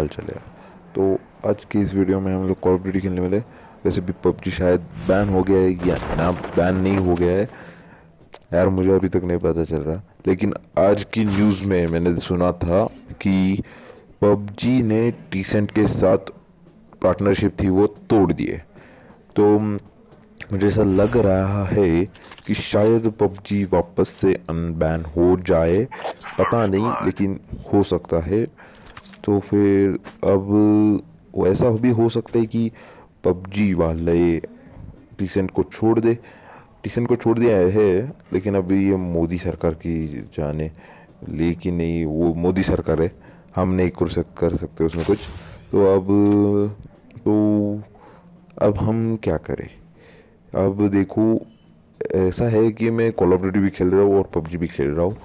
चाल है। तो आज की इस वीडियो में हम लोग कॉल ऑफ ड्यूटी खेलने वाले। वैसे भी पबजी शायद बैन हो गया है या ना बैन नहीं हो गया है यार, मुझे अभी तक नहीं पता चल रहा। लेकिन आज की न्यूज़ में मैंने सुना था कि पबजी ने टीसेंट के साथ पार्टनरशिप थी वो तोड़ दिए। तो मुझे ऐसा लग रहा है कि शायद पबजी वापस से अनबैन हो जाए, पता नहीं लेकिन हो सकता है। तो फिर अब वो ऐसा भी हो सकता है कि पबजी वाले टीसेंट को छोड़ दे। टीसेंट को छोड़ दिया है, लेकिन अभी ये मोदी सरकार की जाने। लेकिन नहीं, वो मोदी सरकार है, हम नहीं कर सकते उसमें कुछ। तो तो अब हम क्या करें। अब देखो, ऐसा है कि मैं कॉल ऑफ ड्यूटी भी खेल रहा हूँ और पबजी भी खेल रहा हूँ,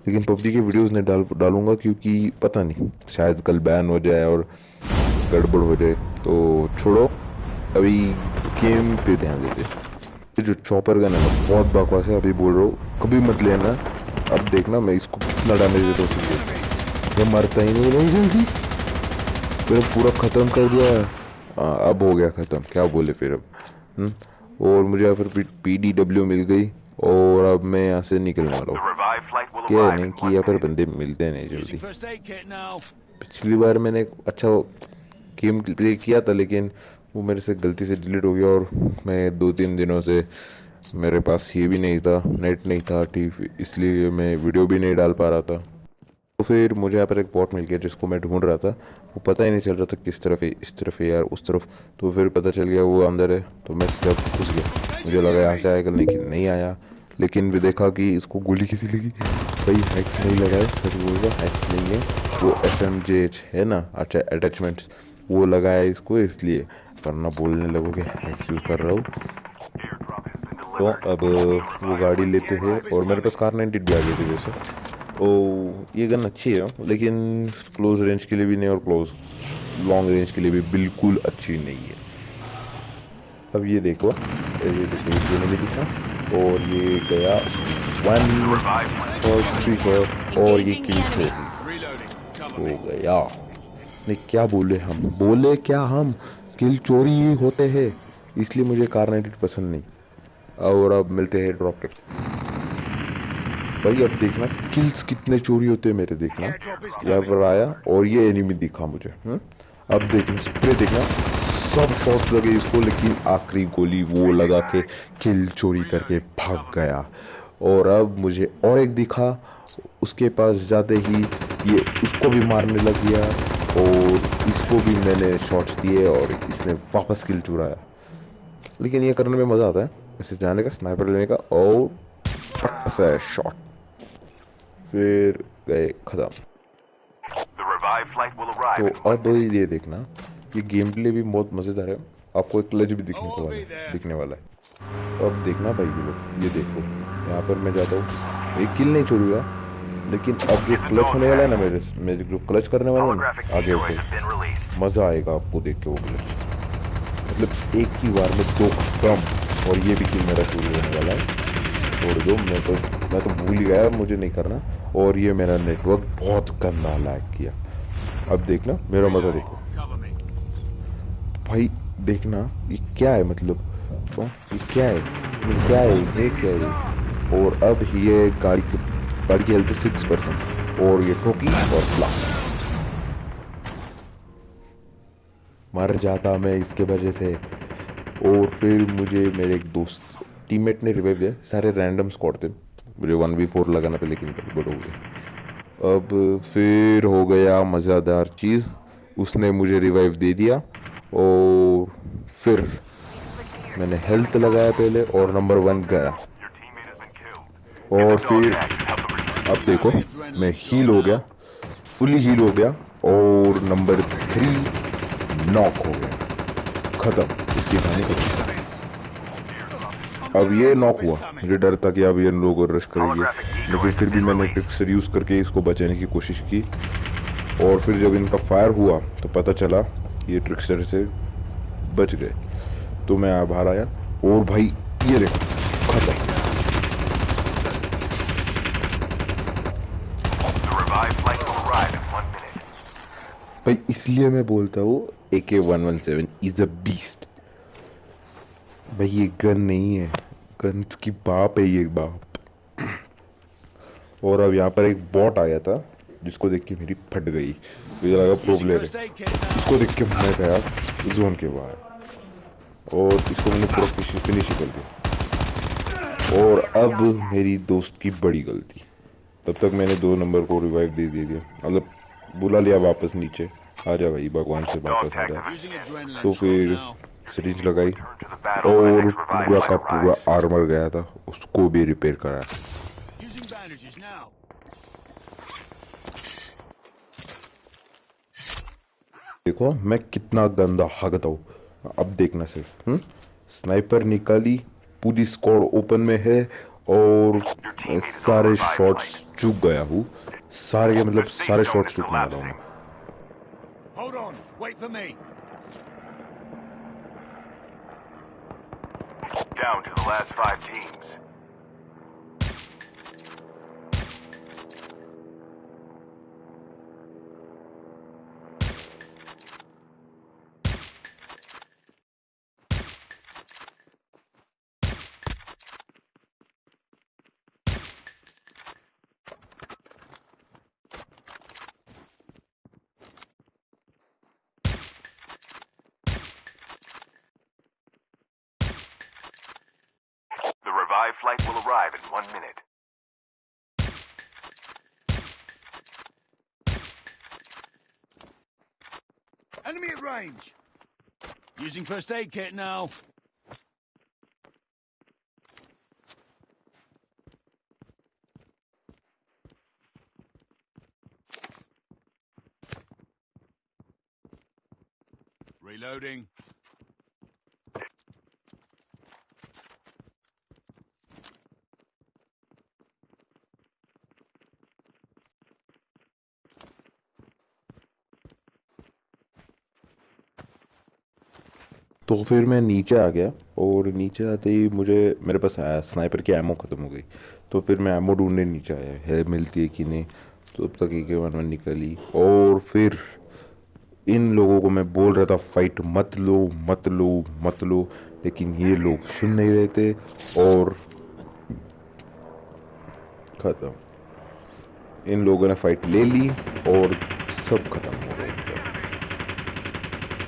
लेकिन पबजी के वीडियोस नहीं डालूंगा क्योंकि पता नहीं, शायद कल बैन हो जाए और गड़बड़ हो जाए। तो छोड़ो, अभी गेम पे ध्यान देते। ये जो चॉपर गन है ना, बहुत बकवास है, अभी बोल रहा हूँ, कभी मत लेना। अब देखना मैं इसको कितना डैमेज देता हूँ। ये मरता ही नहीं जल्दी, फिर पूरा खत्म कर दिया। अब हो गया खत्म, क्या बोले फिर अब। और मुझे फिर PDW मिल गई और अब मैं यहाँ से निकलने वाला हूँ। क्या है नहीं कि यहाँ पर बंदे मिलते नहीं जल्दी। पिछली बार मैंने एक अच्छा गेम प्ले किया था, लेकिन वो मेरे से गलती से डिलीट हो गया और मैं 2-3 दिनों से मेरे पास ये भी नहीं था, नेट नहीं था ठीक, इसलिए मैं वीडियो भी नहीं डाल पा रहा था। तो फिर मुझे यहाँ पर एक बॉट मिल गया जिसको मैं ढूंढ रहा था। वो पता ही नहीं चल रहा था किस तरफ है, इस तरफ है यार उस तरफ। तो फिर पता चल गया वो अंदर है, तो मैं सीधा घुस गया। मुझे लगा यहाँ से आएगा, लेकिन नहीं आया। लेकिन भी देखा कि इसको गोली किसी लगी। भाई हैक्स नहीं लगा है, सच बोल रहा, हैक्स नहीं है। वो FMJ है ना, अच्छा अटैचमेंट, वो लगाया है इसको, इसलिए वरना बोलने लगोगे हैक्स यूज़ कर रहा हूँ। तो अब वो गाड़ी लेते हैं और मेरे पास कार 90 भी आ गई थी वैसे। ओ, ये गन अच्छी है, लेकिन क्लोज रेंज के लिए भी नहीं और क्लोज लॉन्ग रेंज के लिए भी बिल्कुल अच्छी नहीं है। अब ये देखो, ये नहीं दिखा, और ये गया 1 शॉट और ये किल चोरी हो गया। नहीं, क्या बोले हम, बोले क्या हम, किल चोरी ही होते हैं, इसलिए मुझे कार 90 पसंद नहीं। और अब मिलते हैं ड्रॉप टेक। भाई अब देखना किल्स कितने चोरी होते हैं मेरे, देखना यहाँ पर आया और ये एनिमी दिखा मुझे। अब देखना स्प्रे, देखना सब शॉट्स लगे इसको, लेकिन आखिरी गोली वो लगा के किल चोरी करके भाग गया। और अब मुझे और एक दिखा, उसके पास जाते ही ये उसको भी मारने लग गया और इसको भी मैंने शॉट्स दिए और इसने वापस किल चुराया। लेकिन ये करने में मजा आता है, ऐसे जाने का, स्नाइपर लेने का और ऐसा शॉट, फिर गए खत्म। तो अब ये देखना, ये गेम प्ले भी बहुत मजेदार है, आपको एक क्लच भी दिखने वाला है। अब देखना भाई, ये देखो, यहाँ पर मैं जाता हूँ, एक किल नहीं चोरी हुआ, लेकिन अब जो क्लच होने वाला है ना, मेरे जो क्लच करने वाला है ना आगे होके, मजा आएगा आपको देख के वो क्लच। मतलब एक ही बार में 2 खत्म, और ये भी किल मेरा चोरी होने वाला है। छोड़ दो, मैं तो भूल ही गया, मुझे नहीं करना। और ये मेरा नेटवर्क बहुत गंदा लैग किया। अब देखना मेरा मजा देखो भाई, देखना ये क्या है, मतलब ये क्या है, ये क्या है, ये क्या है। और अब ये गाड़ी की हेल्थ 6%, और ये ठोकी और ब्लास्ट, मर जाता मैं इसके वजह से। और फिर मुझे मेरे एक दोस्त टीममेट ने रिवाइव दिया, सारे रैंडम स्क्वाड थे, मुझे 1v4 लगाना था लेकिन गड़बड़ हो गया। अब फिर हो गया मज़ेदार चीज़, उसने मुझे रिवाइव दे दिया और फिर मैंने हेल्थ लगाया पहले और नंबर 1 गया। और फिर अब देखो, मैं हील हो गया, फुली हील हो गया, और नंबर 3 नॉक हो गया, खत्म, इसकी कहानी खत्म। अब ये नॉक हुआ, मुझे डर था कि अब ये लोग रश करेंगे, लेकिन फिर भी मैंने ट्रिक्सर यूज़ करके इसको बचाने की कोशिश की। और फिर जब इनका फायर हुआ तो पता चला ये ट्रिक्सर से बच गए, तो मैं बाहर आया और भाई ये देखो खत्म। भाई इसलिए मैं बोलता हूँ AK-117 इज अ बीस्ट। भाई ये गन नहीं है, गन की बाप है ये, बाप। और अब यहाँ पर एक बॉट आ गया था जिसको देख के मेरी फट गई, मुझे लगा प्रो प्लेयर है। इसको देख के मैं गया जोन के बाहर और इसको मैंने पूरा फिनिश कर दिया। और अब मेरी दोस्त की बड़ी गलती, तब तक मैंने 2 नंबर को रिवाइव दे दिया, मतलब बुला लिया वापस नीचे, आ जा भाई भगवान से वापस आ जा। तो फिर सीरीज लगाई और पूरा का पूरा आर्मर गया था, उसको भी रिपेयर करा। देखो मैं कितना गंदा हगता हूँ, अब देखना सिर्फ। स्नाइपर निकाली, पूरी स्क्वाड ओपन में है और सारे शॉट्स चूक गया हूँ, सारे के मतलब सारे शॉट्स चूकने वाला हूँ मैं। Hold on, wait for me. Down to the last 5 teams. The revived flight will arrive in 1 minute. Enemy at range. Using first aid kit now. Reloading. तो फिर मैं नीचे आ गया और नीचे आते ही मुझे मेरे पास आया स्नाइपर की एमो ख़त्म हो गई। तो फिर मैं एमो ढूंढने नीचे आया है मिलती है कि नहीं, तो अब तक AK-117 निकली। और फिर इन लोगों को मैं बोल रहा था फाइट मत लो मत लो मत लो, लेकिन ये लोग सुन नहीं रहे थे और खत्म। इन लोगों ने फाइट ले ली और सब खत्म हो गया।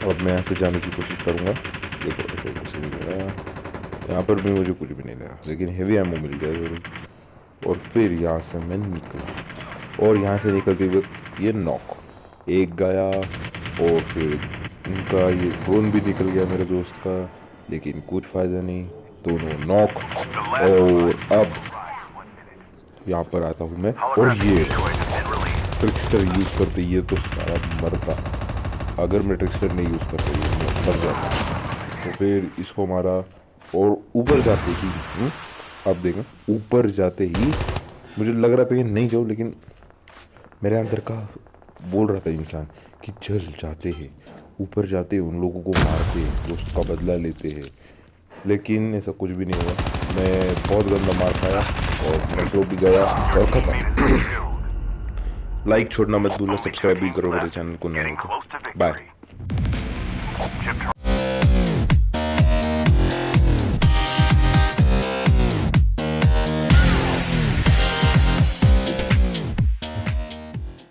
अब मैं यहाँ से जाने की कोशिश करूँगा। देखो ऐसे कुछ नहीं दे रहा, यहाँ पर भी मुझे कुछ भी नहीं दे रहा, लेकिन हेवी एमो मिल गया जरूर। और फिर यहाँ से मैं निकला और यहाँ से निकलते हुए ये नॉक एक गया और फिर इनका ये ड्रोन भी निकल गया मेरे दोस्त का, लेकिन कुछ फ़ायदा नहीं, दोनों नॉक। और अब यहाँ पर आता हूँ मैं और ये ट्रिक्स्टर यूज़ करते ये तो सारा मरता। अगर मैं ट्रिक्स्टर नहीं यूज़ करता ये मर जाता। तो फिर इसको मारा और ऊपर जाते ही अब देखो ऊपर जाते ही मुझे लग रहा था कि नहीं जाओ, लेकिन मेरे अंदर का बोल रहा था इंसान कि चल जाते हैं ऊपर, जाते उन लोगों को मारते हैं, दोस्त का बदला लेते हैं। लेकिन ऐसा कुछ भी नहीं हुआ, मैं बहुत गंदा मार खाया और मेट्रो भी गया और खत्म। लाइक छोड़ना मत भूलना, सब्सक्राइब भी करो मेरे चैनल को नए हो तो। बाय।